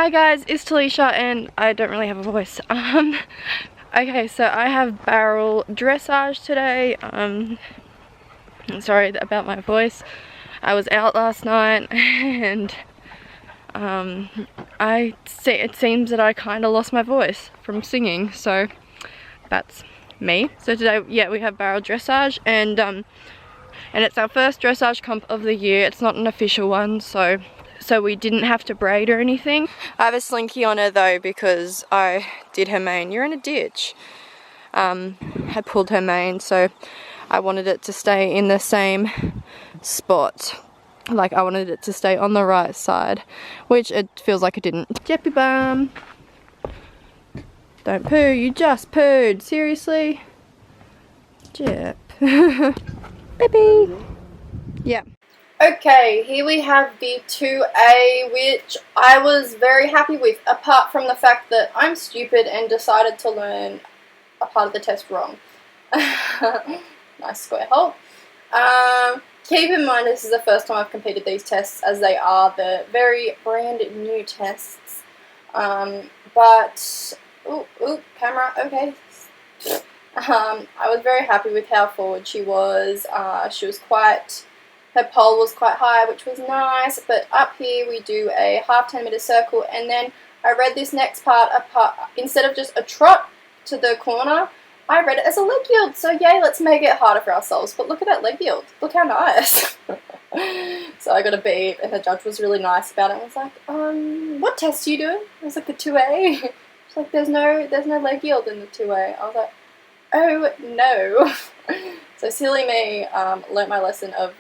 Hi guys, it's Talisha and I don't really have a voice. Okay, so I have Bowral dressage today. Sorry about my voice. I was out last night and it seems that I kind of lost my voice from singing, so that's me. So today, yeah, we have Bowral dressage and it's our first dressage comp of the year. It's not an official one, so we didn't have to braid or anything. I have a slinky on her though because I did her mane. You're in a ditch. I pulled her mane, so I wanted it to stay in the same spot. Like, I wanted it to stay on the right side, which it feels like it didn't. Jeppy bum. Don't poo, you just pooed. Seriously? Jep. Baby. Yeah. Okay, here we have the 2A, which I was very happy with, apart from the fact that I'm stupid and decided to learn a part of the test wrong. Nice square hole. Keep in mind this is the first time I've completed these tests, as they are the very brand new tests. But, ooh, camera, okay. I was very happy with how forward she was. Her pole was quite high, which was nice, but up here we do a half 10-meter circle, and then I read this next part instead of just a trot to the corner, I read it as a leg yield. So yay, let's make it harder for ourselves. But look at that leg yield. Look how nice. So I got a beat, and the judge was really nice about it. I was like, what test are you doing? I was like, the 2A. She's like, there's no leg yield in the 2A. I was like, oh no. So silly me, learnt my lesson of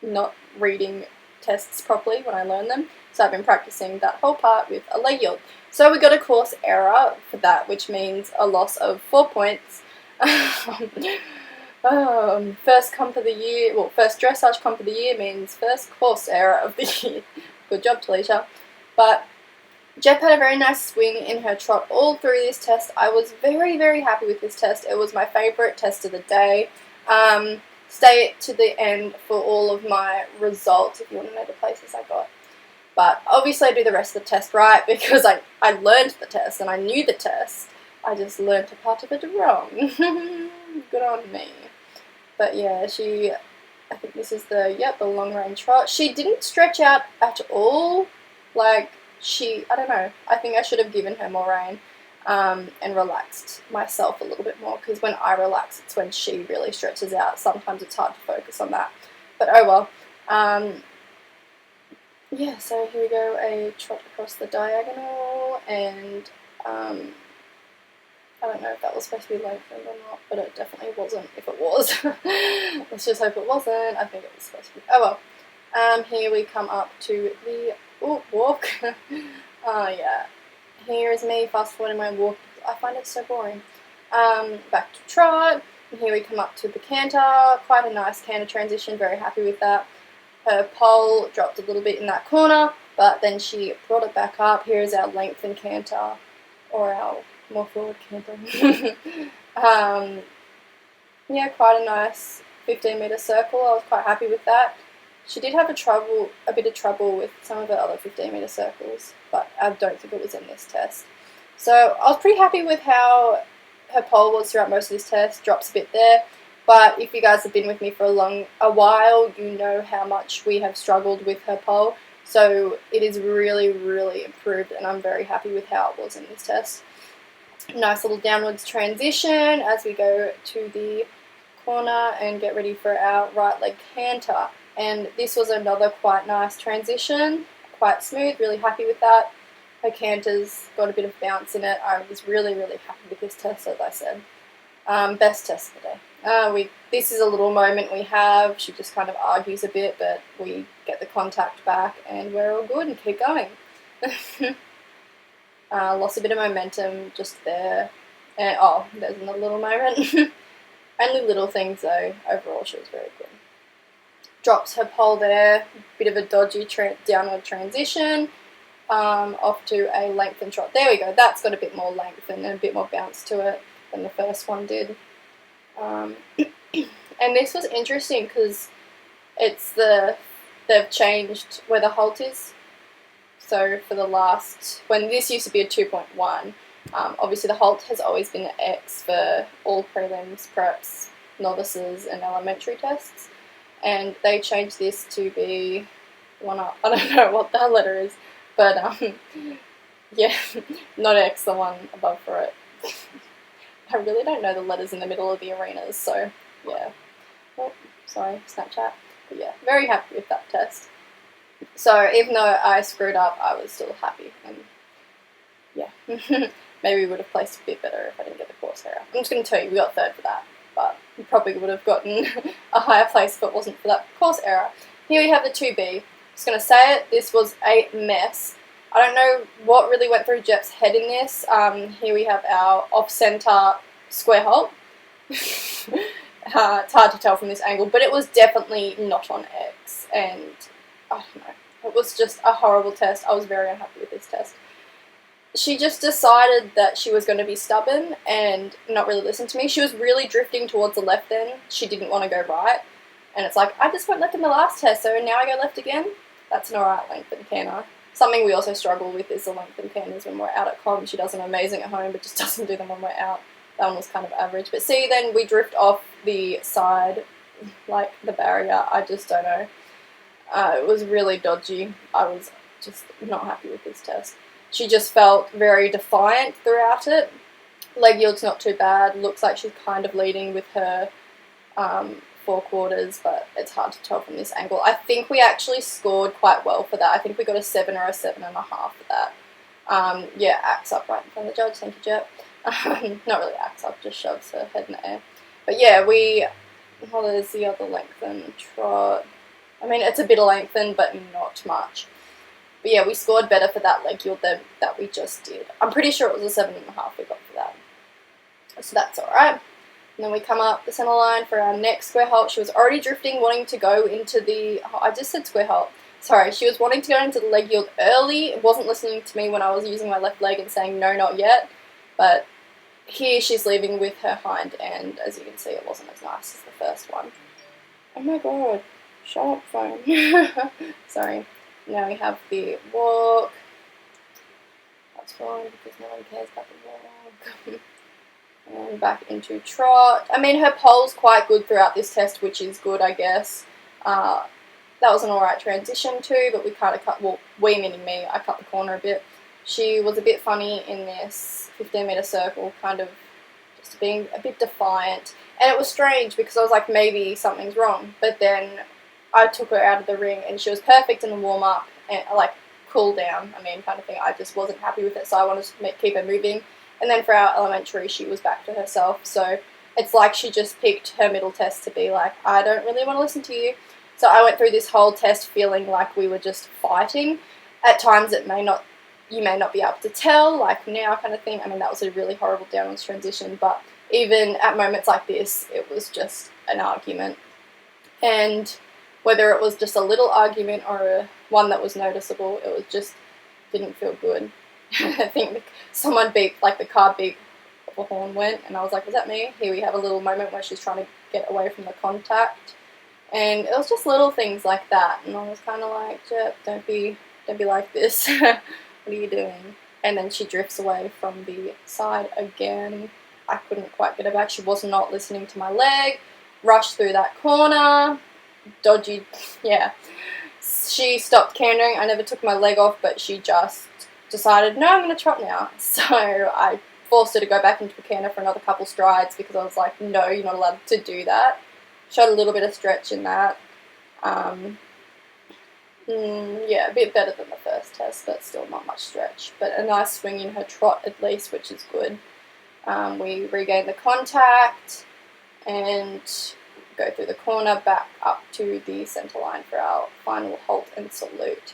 not reading tests properly when I learn them, so I've been practicing that whole part with a leg yield. So we got a course error for that, which means a loss of 4 points. First comp of the year, well, first dressage comp of the year means first course error of the year. Good job, Talisha. But Jep had a very nice swing in her trot all through this test. I was very, very happy with this test. It was my favourite test of the day. Stay to the end for all of my results if you want to know the places I got. But obviously I do the rest of the test right because I learned the test and I knew the test. I just learned a part of it wrong. Good on me. But yeah, I think this is the long range trot. She didn't stretch out at all. Like, I don't know, I think I should have given her more rein. And relaxed myself a little bit more, because when I relax it's when she really stretches out. Sometimes it's hard to focus on that, but oh well. Yeah, so here we go, a trot across the diagonal, and I don't know if that was supposed to be lengthened or not, but it definitely wasn't. If it was, let's just hope it wasn't. I think it was supposed to be. Oh well. Here we come up to the walk. Oh yeah. Here is me fast forwarding my walk. I find it so boring. Back to trot. And here we come up to the canter. Quite a nice canter transition. Very happy with that. Her pole dropped a little bit in that corner, but then she brought it back up. Here is our lengthened canter, or our more forward canter. Yeah, quite a nice 15-meter circle. I was quite happy with that. She did have a bit of trouble with some of her other 15-meter circles, but I don't think it was in this test. So I was pretty happy with how her pole was throughout most of this test. Drops a bit there, but if you guys have been with me for a while, you know how much we have struggled with her pole. So it is really, really improved, and I'm very happy with how it was in this test. Nice little downwards transition as we go to the corner and get ready for our right leg canter. And this was another quite nice transition, quite smooth, really happy with that. Her canter's got a bit of bounce in it. I was really, really happy with this test, as I said. Best test of the day. This is a little moment we have. She just kind of argues a bit, but we get the contact back and we're all good and keep going. Lost a bit of momentum just there. And, there's another little moment. Only little things though. Overall, she was very good. Drops her pole there, bit of a dodgy downward transition, off to a lengthened trot. There we go, that's got a bit more length and a bit more bounce to it than the first one did. And this was interesting because they've changed where the halt is So for the last, when this used to be a 2.1, obviously the halt has always been an X for all prelims, preps, novices and elementary tests, and they changed this to be one up. I don't know what that letter is, but yeah, not X, the one above for it. I really don't know the letters in the middle of the arenas, so yeah. Oh, sorry, Snapchat. But yeah, very happy with that test. So even though I screwed up, I was still happy, and yeah, maybe we would have placed a bit better if I didn't get the course error. I'm just going to tell you, we got third for that, but we probably would have gotten a higher place if it wasn't for that course error. Here we have the 2B. I'm just going to say it, this was a mess. I don't know what really went through Jep's head in this. Here we have our off-centre square halt. It's hard to tell from this angle, but it was definitely not on X, and I don't know. It was just a horrible test. I was very unhappy with this test. She just decided that she was going to be stubborn and not really listen to me. She was really drifting towards the left then. She didn't want to go right. And it's like, I just went left in the last test, so now I go left again? That's an alright length and canter. Something we also struggle with is the length and canters when we're out at com. She does them amazing at home, but just doesn't do them when we're out. That one was kind of average. But see, then we drift off the side, like the barrier. I just don't know. It was really dodgy. I was just not happy with this test. She just felt very defiant throughout it. Leg yield's not too bad. Looks like she's kind of leading with her forequarters, but it's hard to tell from this angle. I think we actually scored quite well for that. I think we got a 7 or a 7.5 for that. Yeah, axe up right in front of the judge. Thank you, Jep. Not really axe up, just shoves her head in the air. But yeah, well, there's the other lengthen trot. I mean, it's a bit of lengthen, but not much. But yeah, we scored better for that leg yield than that we just did. I'm pretty sure it was a 7.5 we got for that. So that's alright. And then we come up the centre line for our next square halt. She was already drifting, wanting to go into the... Oh, I just said square halt. Sorry, she was wanting to go into the leg yield early. It wasn't listening to me when I was using my left leg and saying, no, not yet. But here she's leaving with her hind, and as you can see, it wasn't as nice as the first one. Oh my god. Shut up, phone. Sorry. Now we have the walk. That's fine because no one cares about the walk. And back into trot. I mean, her pole's quite good throughout this test, which is good, I guess. That was an alright transition too, but we kind of cut, well, we meaning me, I cut the corner a bit. She was a bit funny in this 15-metre circle, kind of just being a bit defiant. And it was strange because I was like, maybe something's wrong. But then I took her out of the ring and she was perfect in the warm-up and like cool down, I mean, kind of thing. I just wasn't happy with it, so I wanted to keep her moving. And then for our elementary, she was back to herself. So it's like she just picked her middle test to be like, I don't really want to listen to you. So I went through this whole test feeling like we were just fighting. At times you may not be able to tell, like now kind of thing. I mean, that was a really horrible downwards transition, but even at moments like this, it was just an argument. And whether it was just a little argument or one that was noticeable, it was just didn't feel good. I think someone beeped, like the car beeped, the horn went, and I was like, was that me? Here we have a little moment where she's trying to get away from the contact, and it was just little things like that, and I was kind of like, Jep, don't be like this. What are you doing? And then she drifts away from the side again. I couldn't quite get her back. She was not listening to my leg. Rushed through that corner. Dodgy, yeah. She stopped cantering. I never took my leg off, but she just decided, no, I'm going to trot now. So I forced her to go back into a canter for another couple strides because I was like, no, you're not allowed to do that. Showed a little bit of stretch in that. Yeah, a bit better than the first test, but still not much stretch. But a nice swing in her trot at least, which is good. We regain the contact and go through the corner back up to the centre line for our final halt and salute.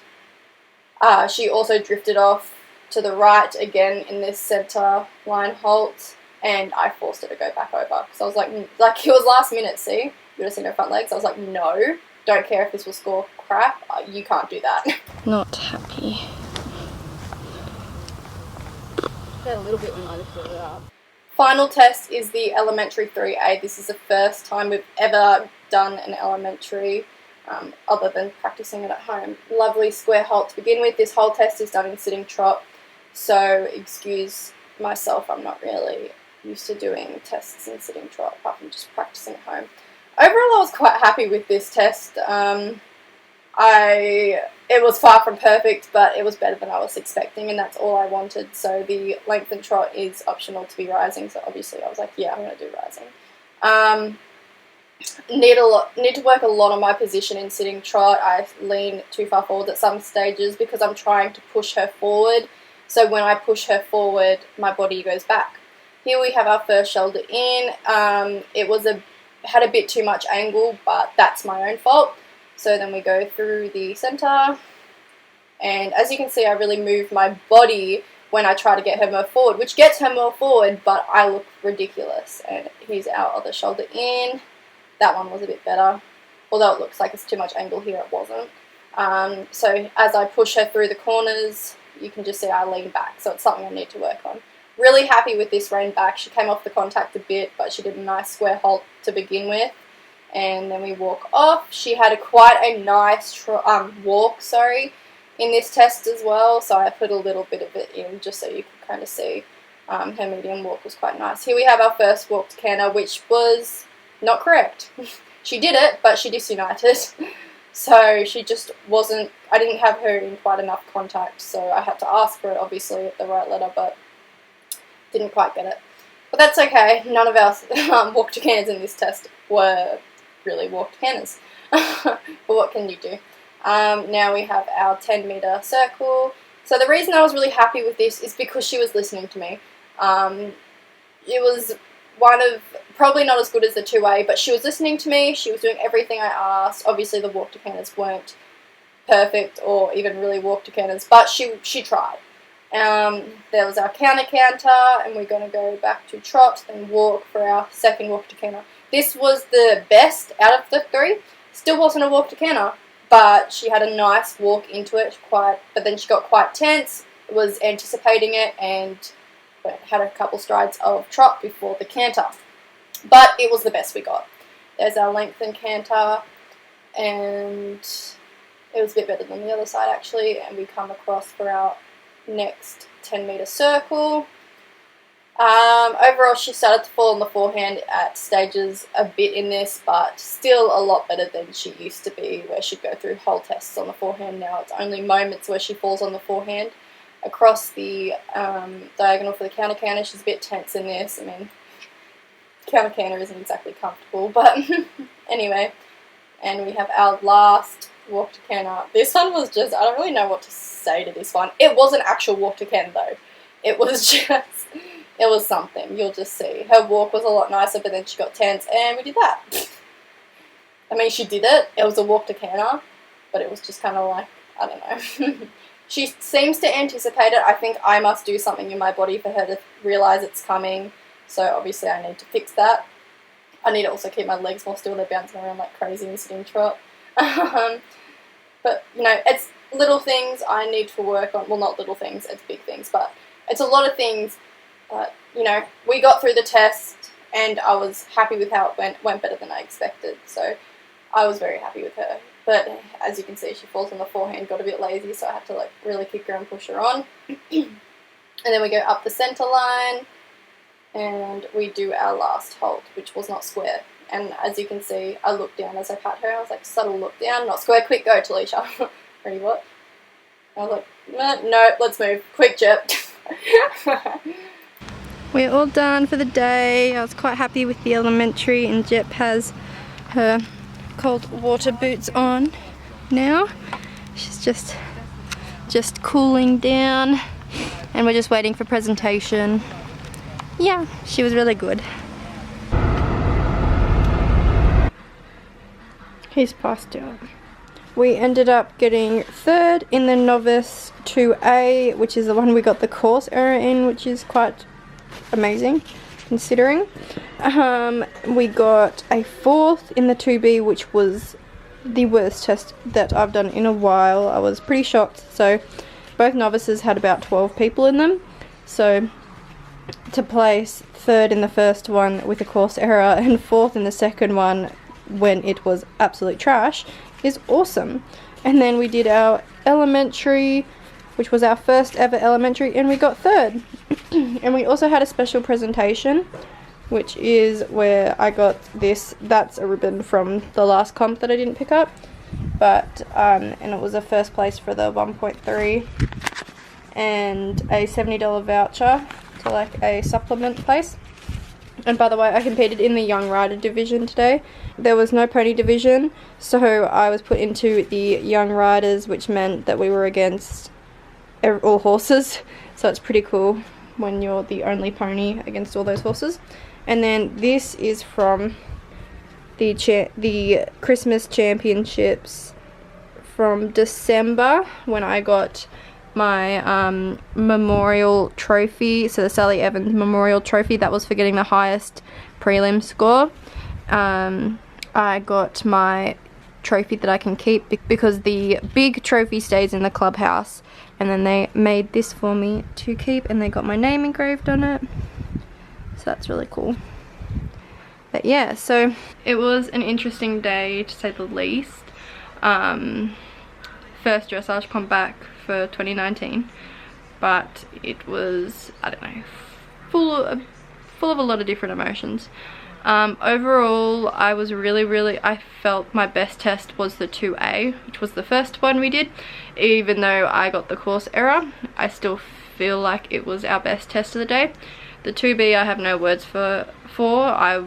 She also drifted off to the right again in this centre line halt, and I forced her to go back over because I was like it was last minute, see? You would have seen her front legs. I was like, no, don't care if this will score crap, you can't do that. Not happy. A little bit when I lifted it up. Final test is the elementary 3A. This is the first time we've ever done an elementary. other than practicing it at home. Lovely square halt to begin with. This whole test is done in sitting trot, so excuse myself, I'm not really used to doing tests in sitting trot apart from just practicing at home. Overall, I was quite happy with this test. It was far from perfect, but it was better than I was expecting, and that's all I wanted. So the length and trot is optional to be rising, so obviously I was like, yeah, I'm going to do rising. Need to work a lot on my position in sitting trot. I lean too far forward at some stages because I'm trying to push her forward. So when I push her forward, my body goes back. Here we have our first shoulder in. It had a bit too much angle, but that's my own fault. So then we go through the center, and as you can see, I really move my body when I try to get her more forward, which gets her more forward, but I look ridiculous. And here's our other shoulder in. That one was a bit better, although it looks like it's too much angle here, it wasn't. So as I push her through the corners, you can just see I lean back, so it's something I need to work on. Really happy with this rein back. She came off the contact a bit, but she did a nice square halt to begin with. And then we walk off. She had quite a nice walk, in this test as well. So I put a little bit of it in just so you could kind of see her medium walk was quite nice. Here we have our first walk to canter, which was not correct. She did it, but she disunited. So she just wasn't, I didn't have her in quite enough contact, so I had to ask for it, obviously, at the right letter, but didn't quite get it. But that's okay. None of our walk to canters in this test were really walked canters. But what can you do? Now we have our 10-meter circle. So the reason I was really happy with this is because she was listening to me. It was one of, probably not as good as the 2A, but she was listening to me. She was doing everything I asked. Obviously the walk to canters weren't perfect or even really walk to canters, but she tried. There was our counter canter, and we're going to go back to trot and walk for our second walk to canter. This was the best out of the three. Still wasn't a walk to canter, but she had a nice walk into it, but then she got quite tense, was anticipating it, and had a couple strides of trot before the canter. But it was the best we got. There's our length and canter, and it was a bit better than the other side actually, and we come across for our next 10-meter circle. Overall, she started to fall on the forehand at stages a bit in this, but still a lot better than she used to be, where she'd go through whole tests on the forehand. Now it's only moments where she falls on the forehand. Across the diagonal for the counter canter, she's a bit tense in this. I mean, counter canter isn't exactly comfortable, but anyway. And we have our last walk to canter. This one was just, I don't really know what to say to this one. It was an actual walk to canter though. It was just, it was something. You'll just see. Her walk was a lot nicer, but then she got tense, and we did that. I mean, she did it. It was a walk to canter, but it was just kind of like, I don't know. She seems to anticipate it. I think I must do something in my body for her to realise it's coming. So obviously I need to fix that. I need to also keep my legs more still. They're bouncing around like crazy in sitting trot. But, you know, it's little things I need to work on. Well, not little things, it's big things. But it's a lot of things. But, you know, we got through the test and I was happy with how it went better than I expected. So I was very happy with her. But as you can see, she falls on the forehand, got a bit lazy, so I had to like really kick her and push her on. And then we go up the centre line and we do our last halt, which was not square. And as you can see, I looked down as I pat her. I was like, subtle look down, not square. Quick go, Talisha. Ready, what? I was like, no, let's move. Quick jerk. We're all done for the day. I was quite happy with the elementary, and Jep has her cold water boots on now. She's just cooling down, and we're just waiting for presentation. Yeah, she was really good. He's passed out. We ended up getting third in the novice 2A, which is the one we got the course error in, which is quite amazing considering. We got a fourth in the 2B, which was the worst test that I've done in a while. I was pretty shocked. So both novices had about 12 people in them. So to place third in the first one with a course error and fourth in the second one when it was absolute trash is awesome. And then we did our elementary, which was our first ever elementary, and we got third. And we also had a special presentation, which is where I got this. That's a ribbon from the last comp that I didn't pick up, but and it was a first place for the 1.3 and a $70 voucher to like a supplement place. And by the way, I competed in the young rider division today. There was no pony division, so I was put into the young riders, which meant that we were against all horses. So it's pretty cool when you're the only pony against all those horses. And then this is from the Christmas Championships from December, when I got my memorial trophy. So the Sally Evans Memorial Trophy, that was for getting the highest prelim score. I got my trophy that I can keep because the big trophy stays in the clubhouse, and then they made this for me to keep, and they got my name engraved on it, so that's really cool. But yeah, so it was an interesting day to say the least. First dressage comp back for 2019, but it was, I don't know, full of a lot of different emotions. Overall, I felt my best test was the 2A, which was the first one we did. Even though I got the course error, I still feel like it was our best test of the day. The 2B, I have no words for. I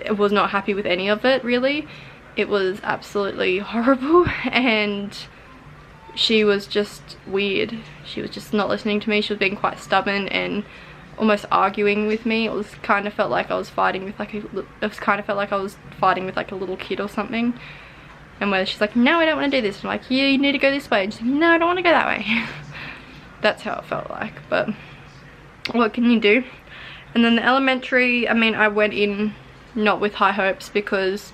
was not happy with any of it, really. It was absolutely horrible, and she was just weird. She was just not listening to me. She was being quite stubborn and almost arguing with me. It was kind of felt like I was fighting with like a little kid or something. And where she's like, no, I don't want to do this. I'm like, yeah, you need to go this way. And she's like, no, I don't want to go that way. That's how it felt like, but what can you do? And then the elementary, I mean, I went in not with high hopes because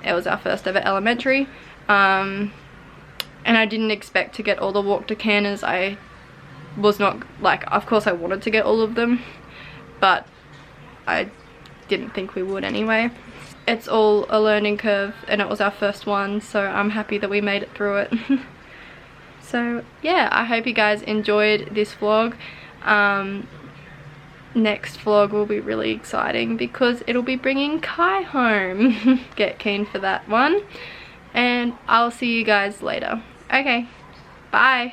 it was our first ever elementary. And I didn't expect to get all the walk to canners. I was not, like, of course I wanted to get all of them, but I didn't think we would anyway. It's all a learning curve, and it was our first one, so I'm happy that we made it through it. So yeah, I hope you guys enjoyed this vlog. Next vlog will be really exciting because it'll be bringing Kai home. Get keen for that one, and I'll see you guys later. Okay, bye.